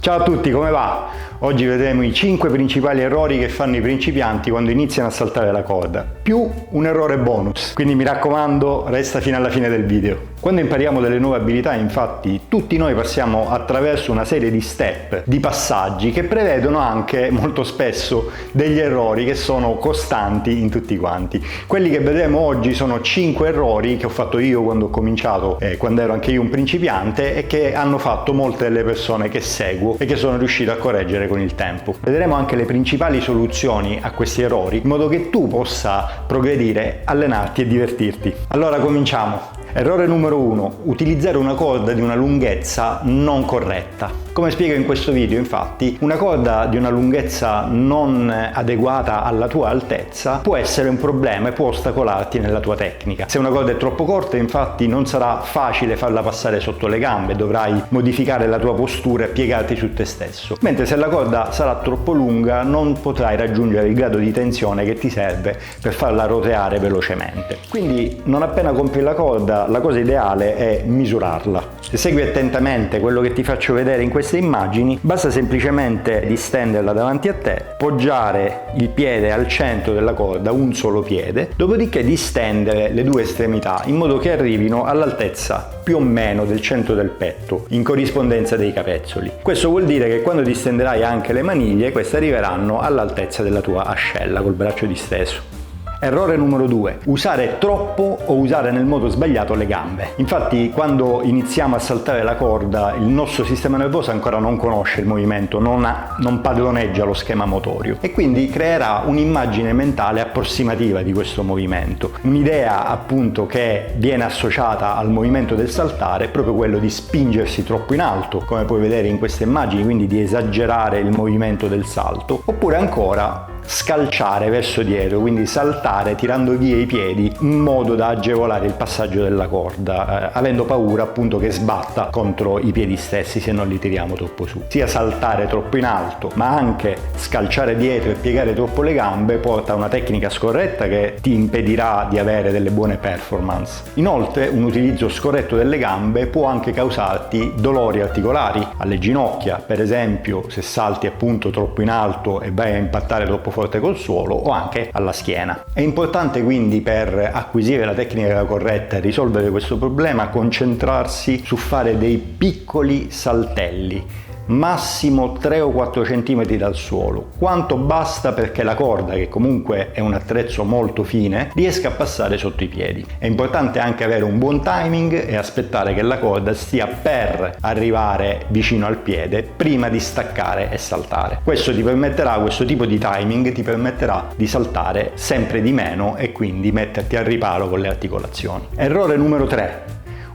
Ciao a tutti, come va? Oggi vedremo i 5 principali errori che fanno i principianti quando iniziano a saltare la corda, più un errore bonus, quindi mi raccomando resta fino alla fine del video. Quando impariamo delle nuove abilità, infatti, tutti noi passiamo attraverso una serie di step, di passaggi che prevedono anche molto spesso degli errori che sono costanti in tutti quanti. Quelli che vedremo oggi sono 5 errori che ho fatto io quando ho cominciato, quando ero anche io un principiante, e che hanno fatto molte delle persone che seguo e che sono riuscito a correggere con il tempo. Vedremo anche le principali soluzioni a questi errori, in modo che tu possa progredire, allenarti e divertirti. Allora cominciamo. Errore numero 1. Utilizzare una corda di una lunghezza non corretta. Come spiego in questo video, infatti, una corda di una lunghezza non adeguata alla tua altezza può essere un problema e può ostacolarti nella tua tecnica. Se una corda è troppo corta, infatti, non sarà facile farla passare sotto le gambe, dovrai modificare la tua postura e piegarti su te stesso. Mentre se la corda sarà troppo lunga, non potrai raggiungere il grado di tensione che ti serve per farla roteare velocemente. Quindi, non appena compri la corda, la cosa ideale è misurarla. Se segui attentamente quello che ti faccio vedere in queste immagini, basta semplicemente distenderla davanti a te, poggiare il piede al centro della corda, un solo piede, dopodiché distendere le due estremità in modo che arrivino all'altezza più o meno del centro del petto, in corrispondenza dei capezzoli. Questo vuol dire che quando distenderai anche le maniglie, queste arriveranno all'altezza della tua ascella col braccio disteso. Errore numero 2. Usare troppo o usare nel modo sbagliato le gambe. Infatti, quando iniziamo a saltare la corda, il nostro sistema nervoso ancora non conosce il movimento, non padroneggia lo schema motorio e quindi creerà un'immagine mentale approssimativa di questo movimento. Un'idea appunto che viene associata al movimento del saltare è proprio quello di spingersi troppo in alto, come puoi vedere in queste immagini, quindi di esagerare il movimento del salto, oppure ancora scalciare verso dietro, quindi saltare tirando via i piedi in modo da agevolare il passaggio della corda, avendo paura appunto che sbatta contro i piedi stessi se non li tiriamo troppo su. Sia saltare troppo in alto, ma anche scalciare dietro e piegare troppo le gambe porta a una tecnica scorretta che ti impedirà di avere delle buone performance. Inoltre, un utilizzo scorretto delle gambe può anche causarti dolori articolari alle ginocchia, per esempio se salti appunto troppo in alto e vai a impattare troppo forte col suolo, o anche alla schiena. È importante quindi, per acquisire la tecnica corretta e risolvere questo problema, concentrarsi su fare dei piccoli saltelli, massimo 3 o 4 cm dal suolo, quanto basta perché la corda, che comunque è un attrezzo molto fine, riesca a passare sotto i piedi. È importante anche avere un buon timing e aspettare che la corda stia per arrivare vicino al piede prima di staccare e saltare. Questo tipo di timing ti permetterà di saltare sempre di meno e quindi metterti al riparo con le articolazioni. Errore numero 3.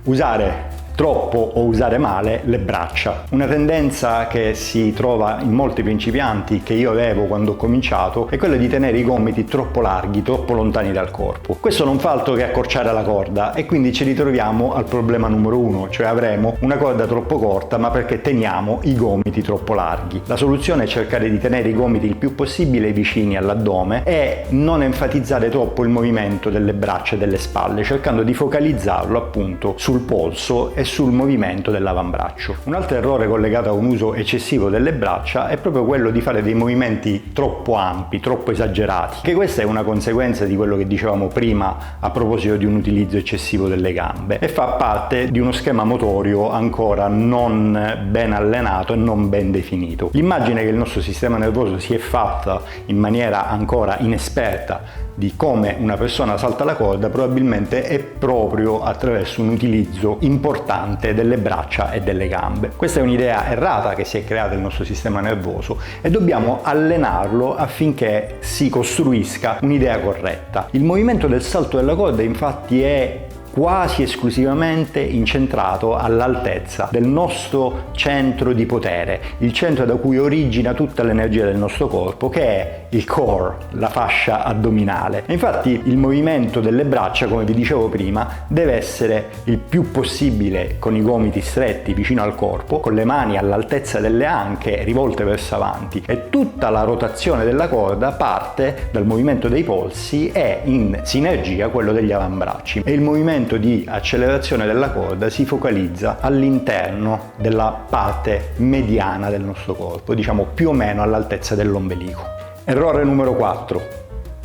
Usare troppo o usare male le braccia. Una tendenza che si trova in molti principianti, che io avevo quando ho cominciato, è quella di tenere i gomiti troppo larghi, troppo lontani dal corpo. Questo non fa altro che accorciare la corda e quindi ci ritroviamo al problema numero 1, cioè avremo una corda troppo corta ma perché teniamo i gomiti troppo larghi. La soluzione è cercare di tenere i gomiti il più possibile vicini all'addome e non enfatizzare troppo il movimento delle braccia e delle spalle, cercando di focalizzarlo appunto sul polso e sul movimento dell'avambraccio. Un altro errore collegato a un uso eccessivo delle braccia è proprio quello di fare dei movimenti troppo ampi, troppo esagerati, che questa è una conseguenza di quello che dicevamo prima a proposito di un utilizzo eccessivo delle gambe e fa parte di uno schema motorio ancora non ben allenato e non ben definito. L'immagine che il nostro sistema nervoso si è fatta in maniera ancora inesperta di come una persona salta la corda probabilmente è proprio attraverso un utilizzo importante delle braccia e delle gambe. Questa è un'idea errata che si è creata nel nostro sistema nervoso e dobbiamo allenarlo affinché si costruisca un'idea corretta. Il movimento del salto della corda infatti è quasi esclusivamente incentrato all'altezza del nostro centro di potere, il centro da cui origina tutta l'energia del nostro corpo, che è il core, la fascia addominale. E infatti il movimento delle braccia, come vi dicevo prima, deve essere il più possibile con i gomiti stretti vicino al corpo, con le mani all'altezza delle anche rivolte verso avanti, e tutta la rotazione della corda parte dal movimento dei polsi e in sinergia quello degli avambracci. E il movimento movimento di accelerazione della corda si focalizza all'interno della parte mediana del nostro corpo, diciamo più o meno all'altezza dell'ombelico. Errore numero 4,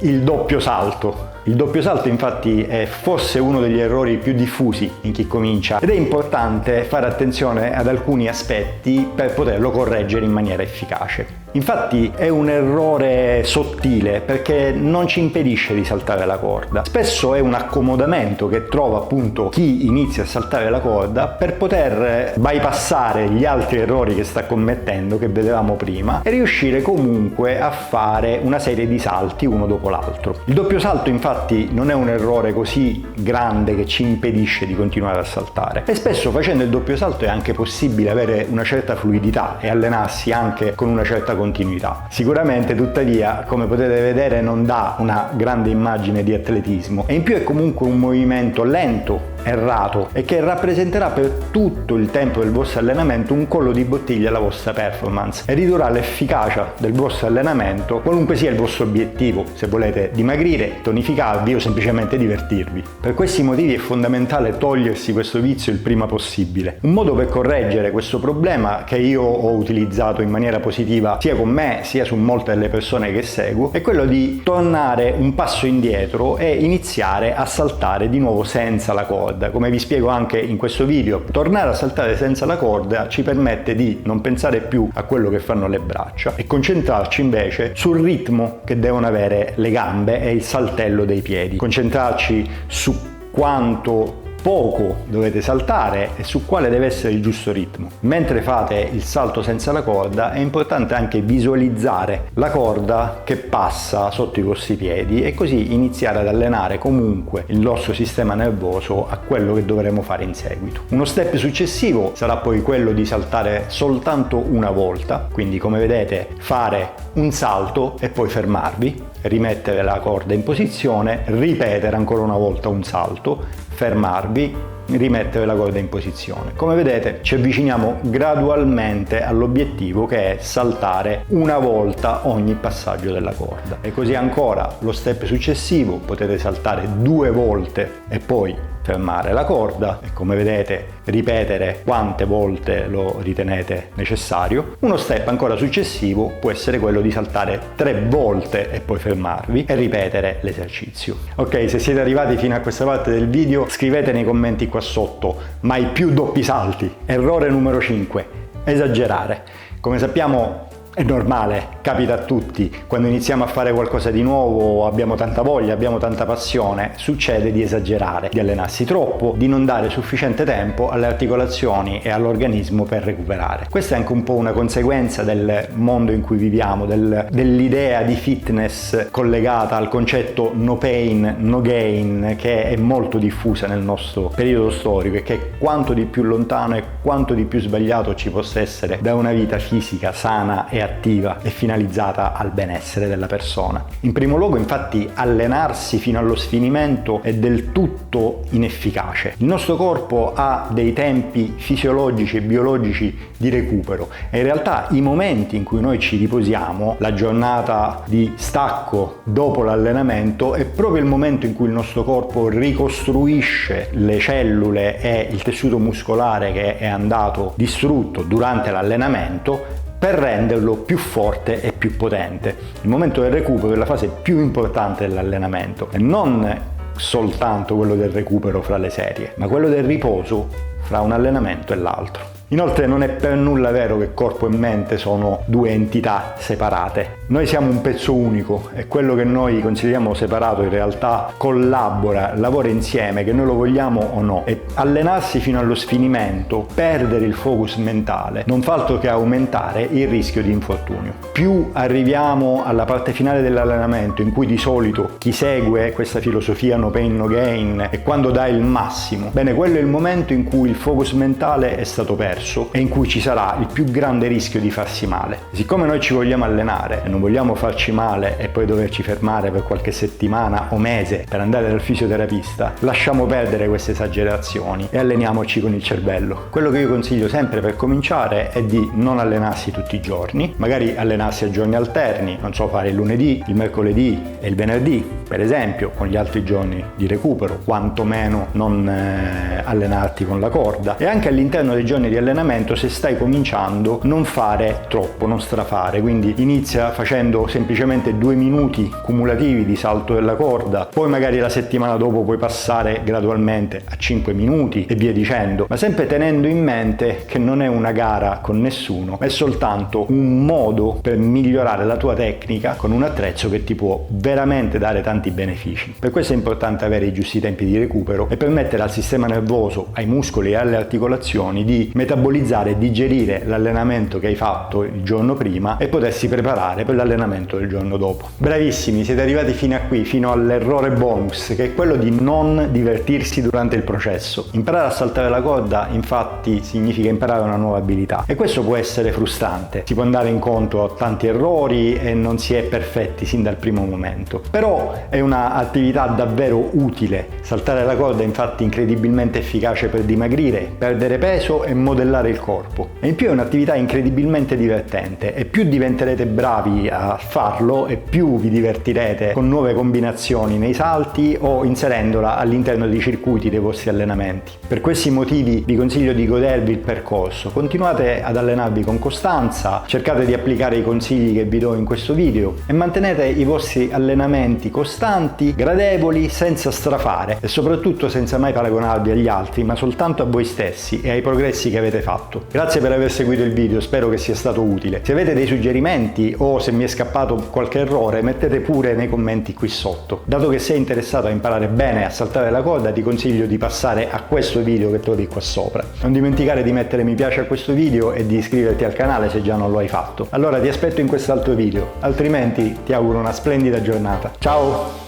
il doppio salto. Il doppio salto infatti è forse uno degli errori più diffusi in chi comincia ed è importante fare attenzione ad alcuni aspetti per poterlo correggere in maniera efficace. Infatti è un errore sottile perché non ci impedisce di saltare la corda. Spesso è un accomodamento che trova appunto chi inizia a saltare la corda per poter bypassare gli altri errori che sta commettendo, che vedevamo prima, e riuscire comunque a fare una serie di salti uno dopo l'altro. Il doppio salto infatti non è un errore così grande che ci impedisce di continuare a saltare, e spesso facendo il doppio salto è anche possibile avere una certa fluidità e allenarsi anche con una certa continuità. Sicuramente tuttavia, come potete vedere, non dà una grande immagine di atletismo e in più è comunque un movimento lento, errato, e che rappresenterà per tutto il tempo del vostro allenamento un collo di bottiglia alla vostra performance e ridurrà l'efficacia del vostro allenamento qualunque sia il vostro obiettivo, se volete dimagrire, tonificarvi o semplicemente divertirvi. Per questi motivi è fondamentale togliersi questo vizio il prima possibile. Un modo per correggere questo problema, che io ho utilizzato in maniera positiva sia con me sia su molte delle persone che seguo, è quello di tornare un passo indietro e iniziare a saltare di nuovo senza la corda. Come vi spiego anche in questo video, tornare a saltare senza la corda ci permette di non pensare più a quello che fanno le braccia e concentrarci invece sul ritmo che devono avere le gambe e il saltello dei piedi, concentrarci su quanto poco dovete saltare e su quale deve essere il giusto ritmo. Mentre fate il salto senza la corda è importante anche visualizzare la corda che passa sotto i vostri piedi e così iniziare ad allenare comunque il nostro sistema nervoso a quello che dovremo fare in seguito. Uno step successivo sarà poi quello di saltare soltanto una volta, quindi come vedete fare un salto e poi fermarvi, rimettere la corda in posizione, ripetere ancora una volta un salto, fermarvi, rimettere la corda in posizione. Come vedete ci avviciniamo gradualmente all'obiettivo, che è saltare una volta ogni passaggio della corda. E così ancora lo step successivo, potete saltare 2 volte e poi fermare la corda e come vedete ripetere quante volte lo ritenete necessario. Uno step ancora successivo può essere quello di saltare 3 volte e poi fermarvi e ripetere l'esercizio. Ok, se siete arrivati fino a questa parte del video scrivete nei commenti qua sotto: mai più doppi salti. Errore numero 5: esagerare. Come sappiamo è normale, capita a tutti, quando iniziamo a fare qualcosa di nuovo, abbiamo tanta voglia, abbiamo tanta passione, succede di esagerare, di allenarsi troppo, di non dare sufficiente tempo alle articolazioni e all'organismo per recuperare. Questa è anche un po' una conseguenza del mondo in cui viviamo, dell'idea di fitness collegata al concetto no pain, no gain, che è molto diffusa nel nostro periodo storico e che quanto di più lontano e quanto di più sbagliato ci possa essere da una vita fisica sana e attiva e finalizzata al benessere della persona. In primo luogo, infatti, allenarsi fino allo sfinimento è del tutto inefficace. Il nostro corpo ha dei tempi fisiologici e biologici di recupero e in realtà i momenti in cui noi ci riposiamo, la giornata di stacco dopo l'allenamento, è proprio il momento in cui il nostro corpo ricostruisce le cellule e il tessuto muscolare che è andato distrutto durante l'allenamento per renderlo più forte e più potente. Il momento del recupero è la fase più importante dell'allenamento e non soltanto quello del recupero fra le serie, ma quello del riposo fra un allenamento e l'altro. Inoltre non è per nulla vero che corpo e mente sono 2 entità separate. Noi siamo un pezzo unico e quello che noi consideriamo separato in realtà collabora, lavora insieme, che noi lo vogliamo o no. E allenarsi fino allo sfinimento, perdere il focus mentale, non fa altro che aumentare il rischio di infortunio. Più arriviamo alla parte finale dell'allenamento, in cui di solito chi segue questa filosofia no pain no gain è quando dà il massimo, bene, quello è il momento in cui il focus mentale è stato perso diverso e in cui ci sarà il più grande rischio di farsi male. Siccome noi ci vogliamo allenare e non vogliamo farci male e poi doverci fermare per qualche settimana o mese per andare dal fisioterapista, lasciamo perdere queste esagerazioni e alleniamoci con il cervello. Quello che io consiglio sempre per cominciare è di non allenarsi tutti i giorni, magari allenarsi a giorni alterni, non so, fare il lunedì, il mercoledì e il venerdì, per esempio, con gli altri giorni di recupero, quantomeno non allenarti con la corda. E anche all'interno dei giorni di allenamento, se stai cominciando, non fare troppo, non strafare, quindi inizia facendo semplicemente 2 minuti cumulativi di salto della corda, poi magari la settimana dopo puoi passare gradualmente a 5 minuti e via dicendo, ma sempre tenendo in mente che non è una gara con nessuno, è soltanto un modo per migliorare la tua tecnica con un attrezzo che ti può veramente dare tanti benefici. Per questo è importante avere i giusti tempi di recupero e permettere al sistema nervoso, ai muscoli e alle articolazioni di metabolizzare e digerire l'allenamento che hai fatto il giorno prima e potersi preparare per l'allenamento del giorno dopo. Bravissimi, siete arrivati fino a qui, fino all'errore bonus, che è quello di non divertirsi durante il processo. Imparare a saltare la corda, infatti, significa imparare una nuova abilità e questo può essere frustrante. Si può andare incontro a tanti errori e non si è perfetti sin dal primo momento. Però è un'attività davvero utile. Saltare la corda è infatti incredibilmente efficace per dimagrire, perdere peso e modellare il corpo. E in più è un'attività incredibilmente divertente e più diventerete bravi a farlo e più vi divertirete con nuove combinazioni nei salti o inserendola all'interno dei circuiti dei vostri allenamenti. Per questi motivi vi consiglio di godervi il percorso. Continuate ad allenarvi con costanza, cercate di applicare i consigli che vi do in questo video e mantenete i vostri allenamenti costanti, gradevoli, senza strafare e soprattutto senza mai paragonarvi agli altri, ma soltanto a voi stessi e ai progressi che avete fatto. Grazie per aver seguito il video, spero che sia stato utile. Se avete dei suggerimenti o se mi è scappato qualche errore, mettete pure nei commenti qui sotto. Dato che sei interessato a imparare bene a saltare la corda, ti consiglio di passare a questo video che trovi qua sopra. Non dimenticare di mettere mi piace a questo video e di iscriverti al canale se già non lo hai fatto. Allora ti aspetto in quest'altro video, altrimenti ti auguro una splendida giornata. Ciao!